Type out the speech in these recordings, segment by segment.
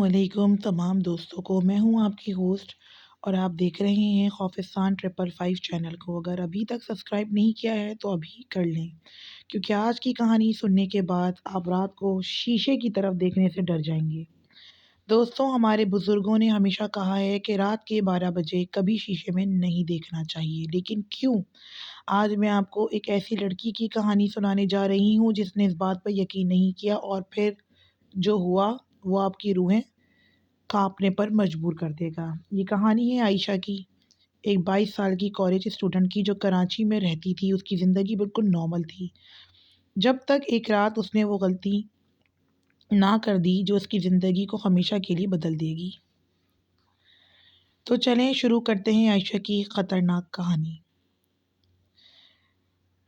वालेकुम तमाम दोस्तों को। मैं हूं आपकी होस्ट और आप देख रहे हैं खौफिस्तान 555 चैनल को। अगर अभी तक सब्सक्राइब नहीं किया है तो अभी कर लें, क्योंकि आज की कहानी सुनने के बाद आप रात को शीशे की तरफ देखने से डर जाएंगे। दोस्तों, हमारे बुजुर्गों ने हमेशा कहा है कि रात के 12 बजे कभी शीशे में नहीं देखना चाहिए, लेकिन क्यों? आज मैं आपको एक ऐसी लड़की की कहानी सुनाने जा रही हूँ जिसने इस बात पर यकीन नहीं किया और फिर जो हुआ वो आपकी रूहें काँपने पर मजबूर कर देगा। ये कहानी है आयशा की, एक 22 साल की कॉलेज स्टूडेंट की जो कराची में रहती थी। उसकी ज़िंदगी बिल्कुल नॉर्मल थी, जब तक एक रात उसने वो गलती ना कर दी जो उसकी ज़िंदगी को हमेशा के लिए बदल देगी। तो चलें शुरू करते हैं आयशा की ख़तरनाक कहानी।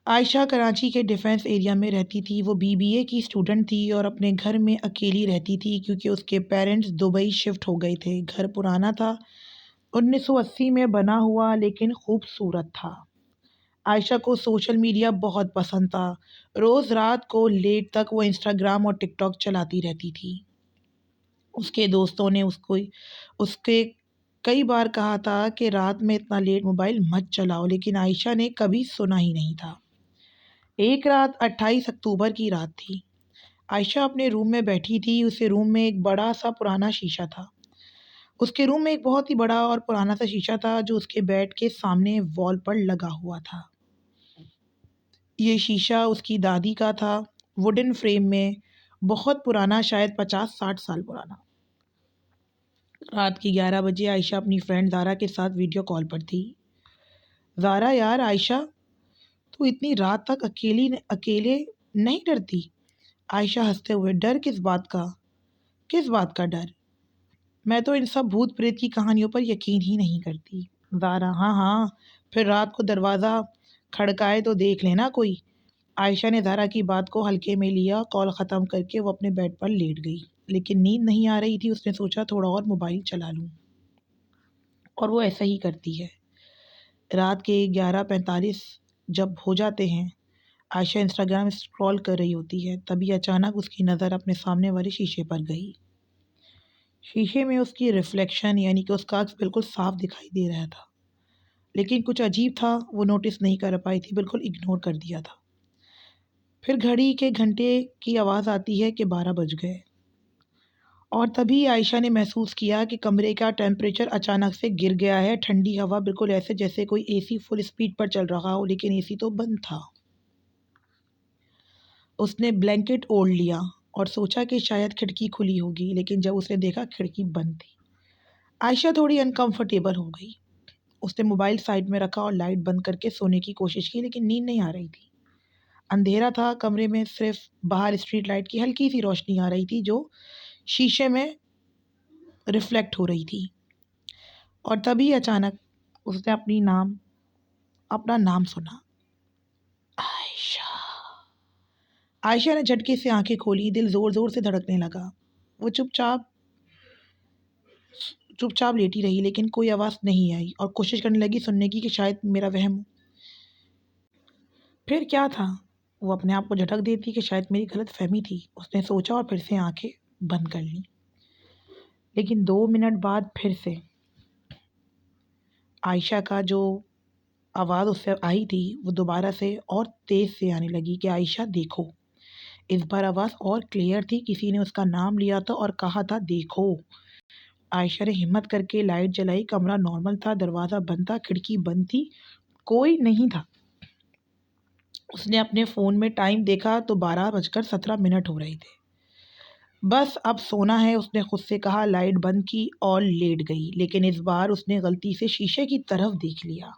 आयशा कराची के डिफेंस एरिया में रहती थी। वो बीबीए की स्टूडेंट थी और अपने घर में अकेली रहती थी क्योंकि उसके पेरेंट्स दुबई शिफ्ट हो गए थे। घर पुराना था, 1980 में बना हुआ, लेकिन खूबसूरत था। आयशा को सोशल मीडिया बहुत पसंद था। रोज़ रात को लेट तक वो इंस्टाग्राम और टिकटॉक चलाती रहती थी। उसके दोस्तों ने उसके कई बार कहा था कि रात में इतना लेट मोबाइल मत चलाओ, लेकिन आयशा ने कभी सुना ही नहीं था। एक रात 28 अक्टूबर की रात थी। आयशा अपने रूम में बैठी थी। उसके रूम में एक बड़ा सा पुराना शीशा था। उसके रूम में एक बहुत ही बड़ा और पुराना सा शीशा था जो उसके बेड के सामने वॉल पर लगा हुआ था। ये शीशा उसकी दादी का था, वुडन फ्रेम में, बहुत पुराना, शायद 50-60 साल पुराना। रात की 11 बजे आयशा अपनी फ्रेंड ज़ारा के साथ वीडियो कॉल पर थी। ज़ारा, यार आयशा, तू इतनी रात तक अकेले नहीं डरती? आयशा हंसते हुए, डर किस बात का? किस बात का डर? मैं तो इन सब भूत प्रेत की कहानियों पर यकीन ही नहीं करती। ज़ारा, हाँ हाँ, फिर रात को दरवाज़ा खड़काए तो देख लेना कोई। आयशा ने ज़ारा की बात को हल्के में लिया। कॉल ख़त्म करके वो अपने बेड पर लेट गई, लेकिन नींद नहीं आ रही थी। उसने सोचा थोड़ा और मोबाइल चला लूँ, और वो ऐसा ही करती है। रात के 11:45 जब हो जाते हैं, आयशा इंस्टाग्राम स्क्रॉल कर रही होती है। तभी अचानक उसकी नज़र अपने सामने वाले शीशे पर गई। शीशे में उसकी रिफ्लेक्शन, यानी कि उसका अक्स बिल्कुल साफ दिखाई दे रहा था, लेकिन कुछ अजीब था। वो नोटिस नहीं कर पाई थी, बिल्कुल इग्नोर कर दिया था। फिर घड़ी के घंटे की आवाज़ आती है कि 12 बज गए, और तभी आयशा ने महसूस किया कि कमरे का टेम्परेचर अचानक से गिर गया है। ठंडी हवा, बिल्कुल ऐसे जैसे कोई एसी फुल स्पीड पर चल रहा हो, लेकिन एसी तो बंद था। उसने ब्लैंकेट ओढ़ लिया और सोचा कि शायद खिड़की खुली होगी, लेकिन जब उसने देखा खिड़की बंद थी, आयशा थोड़ी अनकंफर्टेबल हो गई। उसने मोबाइल साइड में रखा और लाइट बंद करके सोने की कोशिश की, लेकिन नींद नहीं आ रही थी। अंधेरा था कमरे में, सिर्फ बाहर स्ट्रीट लाइट की हल्की सी रोशनी आ रही थी जो शीशे में रिफ्लेक्ट हो रही थी। और तभी अचानक उसने अपना नाम सुना, आयशा। आयशा ने झटके से आंखें खोली। दिल जोर जोर से धड़कने लगा। वो चुपचाप चुपचाप लेटी रही, लेकिन कोई आवाज़ नहीं आई, और कोशिश करने लगी सुनने की कि शायद मेरा वहम हो। फिर क्या था? वो अपने आप को झटक देती कि शायद मेरी गलतफ़हमी थी। उसने सोचा और फिर से आंखें बंद कर लीं। लेकिन 2 मिनट बाद फिर से आयशा का जो आवाज़ उससे आई थी, वो दोबारा से और तेज़ से आने लगी कि आयशा देखो। इस बार आवाज़ और क्लियर थी। किसी ने उसका नाम लिया था और कहा था, देखो। आयशा ने हिम्मत करके लाइट जलाई। कमरा नॉर्मल था, दरवाज़ा बंद था, खिड़की बंद थी, कोई नहीं था। उसने अपने फ़ोन में टाइम देखा तो 12:17 हो रहे थे। बस अब सोना है, उसने खुद से कहा। लाइट बंद की और लेट गई, लेकिन इस बार उसने गलती से शीशे की तरफ देख लिया,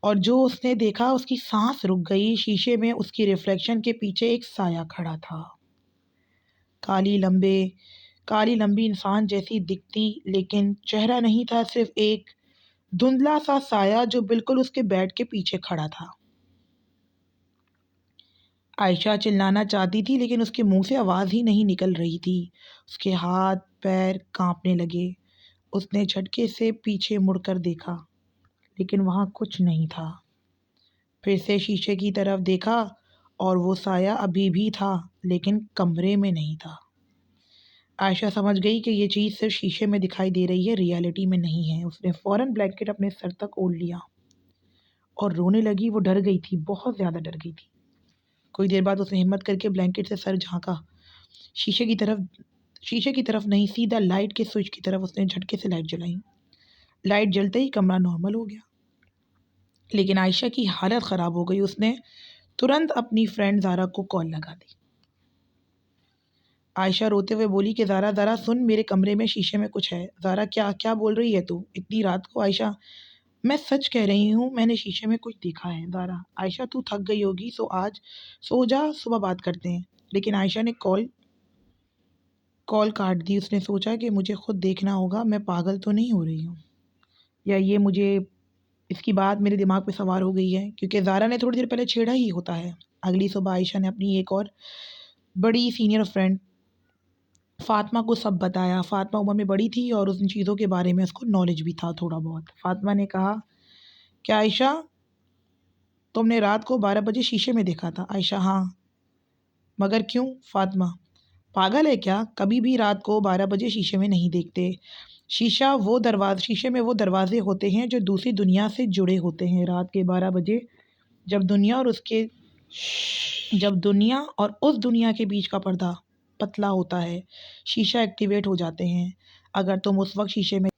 और जो उसने देखा उसकी सांस रुक गई। शीशे में उसकी रिफ्लेक्शन के पीछे एक साया खड़ा था। काली लंबे काली लंबी इंसान जैसी दिखती, लेकिन चेहरा नहीं था, सिर्फ एक धुंधला सा साया जो बिल्कुल उसके बेड के पीछे खड़ा था। आयशा चिल्लाना चाहती थी, लेकिन उसके मुंह से आवाज़ ही नहीं निकल रही थी। उसके हाथ पैर कांपने लगे। उसने झटके से पीछे मुड़कर देखा, लेकिन वहाँ कुछ नहीं था। फिर से शीशे की तरफ देखा, और वो साया अभी भी था, लेकिन कमरे में नहीं था। आयशा समझ गई कि ये चीज़ सिर्फ शीशे में दिखाई दे रही है, रियलिटी में नहीं है। उसने फ़ौरन ब्लैंकेट अपने सर तक ओढ़ लिया और रोने लगी। वो डर गई थी, बहुत ज़्यादा डर गई थी। कुछ देर बाद उसने हिम्मत करके ब्लैंकेट से सर झाँका। शीशे की तरफ शीशे की तरफ नहीं, सीधा लाइट के स्विच की तरफ उसने झटके से लाइट जलाई। लाइट जलते ही कमरा नॉर्मल हो गया, लेकिन आयशा की हालत ख़राब हो गई। उसने तुरंत अपनी फ्रेंड ज़ारा को कॉल लगा दी। आयशा रोते हुए बोली कि ज़ारा ज़ारा सुन, मेरे कमरे में शीशे में कुछ है। ज़ारा क्या क्या बोल रही है तू इतनी रात को? आयशा मैं सच कह रही हूँ, मैंने शीशे में कुछ देखा है। ज़ारा आयशा तू थक गई होगी, आज सो जा, सुबह बात करते हैं। लेकिन आयशा ने कॉल कॉल काट दी। उसने सोचा कि मुझे खुद देखना होगा, मैं पागल तो नहीं हो रही हूँ, या ये मुझे इसकी बात मेरे दिमाग पे सवार हो गई है, क्योंकि ज़ारा ने थोड़ी देर पहले छेड़ा ही होता है। अगली सुबह आयशा ने अपनी एक और बड़ी सीनियर फ्रेंड फ़ातिमा को सब बताया। फ़ातिमा उम्र में बड़ी थी और उन चीज़ों के बारे में उसको नॉलेज भी था थोड़ा बहुत। फ़ातिमा ने कहा, क्या आयशा तुमने रात को 12 बजे शीशे में देखा था? आयशा हाँ। मगर क्यों? फ़ातिमा पागल है क्या? कभी भी रात को 12 बजे शीशे में नहीं देखते। शीशे में वो दरवाजे होते हैं जो दूसरी दुनिया से जुड़े होते हैं। रात के 12 बजे जब दुनिया और उस दुनिया के बीच का पर्दा पतला होता है, शीशा एक्टिवेट हो जाते हैं। अगर तुम उस वक्त शीशे में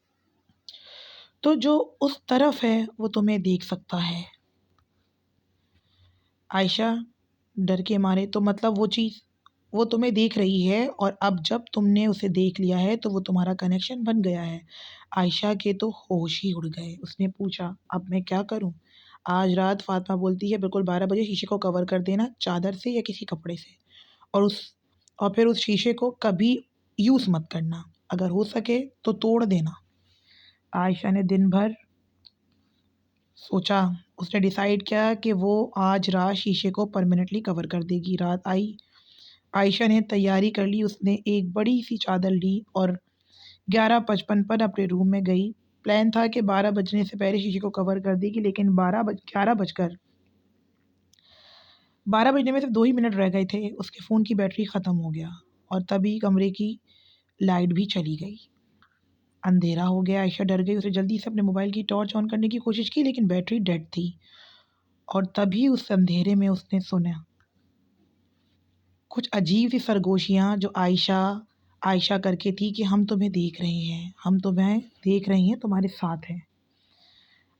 तो जो उस तरफ है वो तुम्हें देख सकता है। आयशा डर के मारे, तो मतलब वो चीज़ वो तुम्हें देख रही है और अब जब तुमने उसे देख लिया है तो वो तुम्हारा कनेक्शन बन गया है। आयशा के तो होश ही उड़ गए। उसने पूछा, अब मैं क्या करूं? आज रात फातिमा बोलती है बिल्कुल 12 बजे शीशे को कवर कर देना चादर से या किसी कपड़े से, और उस और फिर उस शीशे को कभी यूज़ मत करना। अगर हो सके तो तोड़ देना। आयशा ने दिन भर सोचा। उसने डिसाइड किया कि वो आज रात शीशे को परमानेंटली कवर कर देगी। रात आई, आयशा ने तैयारी कर ली। उसने एक बड़ी सी चादर ली और 11:55 पर अपने रूम में गई। प्लान था कि 12 बजने से पहले शीशे को कवर कर देगी, लेकिन 12 बजने में सिर्फ 2 ही मिनट रह गए थे। उसके फ़ोन की बैटरी ख़त्म हो गया और तभी कमरे की लाइट भी चली गई। अंधेरा हो गया। आयशा डर गई। उसने जल्दी से अपने मोबाइल की टॉर्च ऑन करने की कोशिश की, लेकिन बैटरी डेड थी। और तभी उस अंधेरे में उसने सुना कुछ अजीब सी सरगोशियाँ जो आयशा आयशा करके थी कि हम तुम्हें देख रहे हैं, हम तुम्हें देख रहे हैं, तुम्हारे साथ हैं।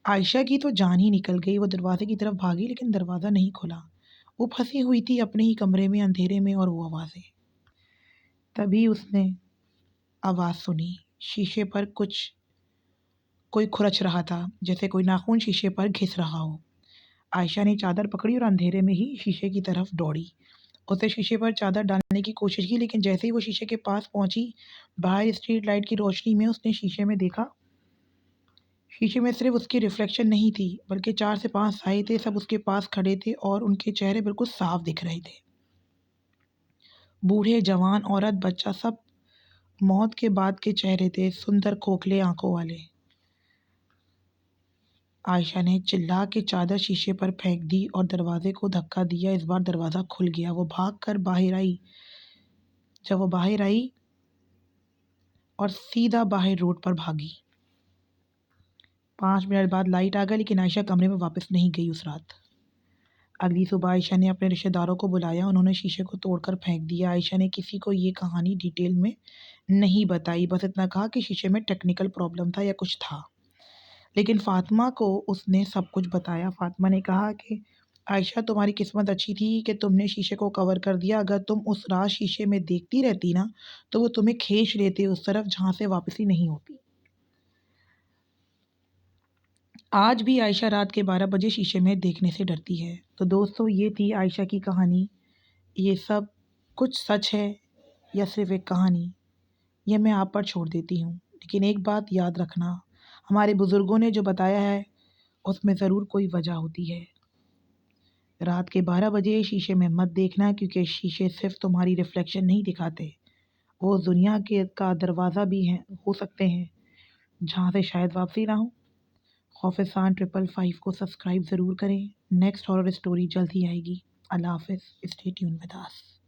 आयशा की तो जान ही निकल गई। वो दरवाजे की तरफ भागी, लेकिन दरवाज़ा नहीं खुला। वो फंसी हुई थी अपने ही कमरे में अंधेरे में, और वो आवाज़ें। तभी उसने आवाज़ सुनी। शीशे पर कोई खुरच रहा था, जैसे कोई नाखून शीशे पर घिस रहा हो। आयशा ने चादर पकड़ी और अंधेरे में ही शीशे की तरफ दौड़ी। उसने शीशे पर चादर डालने की कोशिश की, लेकिन जैसे ही वो शीशे के पास पहुंची, बाहर स्ट्रीट लाइट की रोशनी में उसने शीशे में देखा। शीशे में सिर्फ उसकी रिफ्लेक्शन नहीं थी, बल्कि 4 से 5 साए थे। सब उसके पास खड़े थे और उनके चेहरे बिल्कुल साफ दिख रहे थे। बूढ़े, जवान, औरत, बच्चा, सब मौत के बाद के चेहरे थे, सुंदर खोखले आंखों वाले। आयशा ने चिल्ला के चादर शीशे पर फेंक दी और दरवाजे को धक्का दिया। इस बार दरवाज़ा खुल गया। वो भाग कर बाहर आई। जब वो बाहर आई और सीधा बाहर रोड पर भागी। 5 मिनट बाद लाइट आ गई, लेकिन आयशा कमरे में वापस नहीं गई उस रात। अगली सुबह आयशा ने अपने रिश्तेदारों को बुलाया। उन्होंने शीशे को तोड़कर फेंक दिया। आयशा ने किसी को ये कहानी डिटेल में नहीं बताई, बस इतना कहा कि शीशे में टेक्निकल प्रॉब्लम था या कुछ था। लेकिन फ़ातिमा को उसने सब कुछ बताया। फ़ातिमा ने कहा कि आयशा तुम्हारी किस्मत अच्छी थी कि तुमने शीशे को कवर कर दिया। अगर तुम उस रात शीशे में देखती रहती ना, तो वो तुम्हें खींच लेते उस तरफ जहाँ से वापसी नहीं होती। आज भी आयशा रात के 12 बजे शीशे में देखने से डरती है। तो दोस्तों, ये थी आयशा की कहानी। ये सब कुछ सच है या सिर्फ एक कहानी, ये मैं आप पर छोड़ देती हूँ। लेकिन एक बात याद रखना, हमारे बुज़ुर्गों ने जो बताया है उसमें ज़रूर कोई वजह होती है। रात के 12 बजे शीशे में मत देखना, क्योंकि शीशे सिर्फ तुम्हारी रिफ्लेक्शन नहीं दिखाते, वो उस दुनिया के का दरवाज़ा भी हैं हो सकते हैं जहाँ से शायद वापसी ना हो। खौफिसान 555 को सब्सक्राइब ज़रूर करें। नेक्स्ट हॉरर स्टोरी जल्द ही आएगी। अल्लाह हाफ़िज़। Stay tuned with us.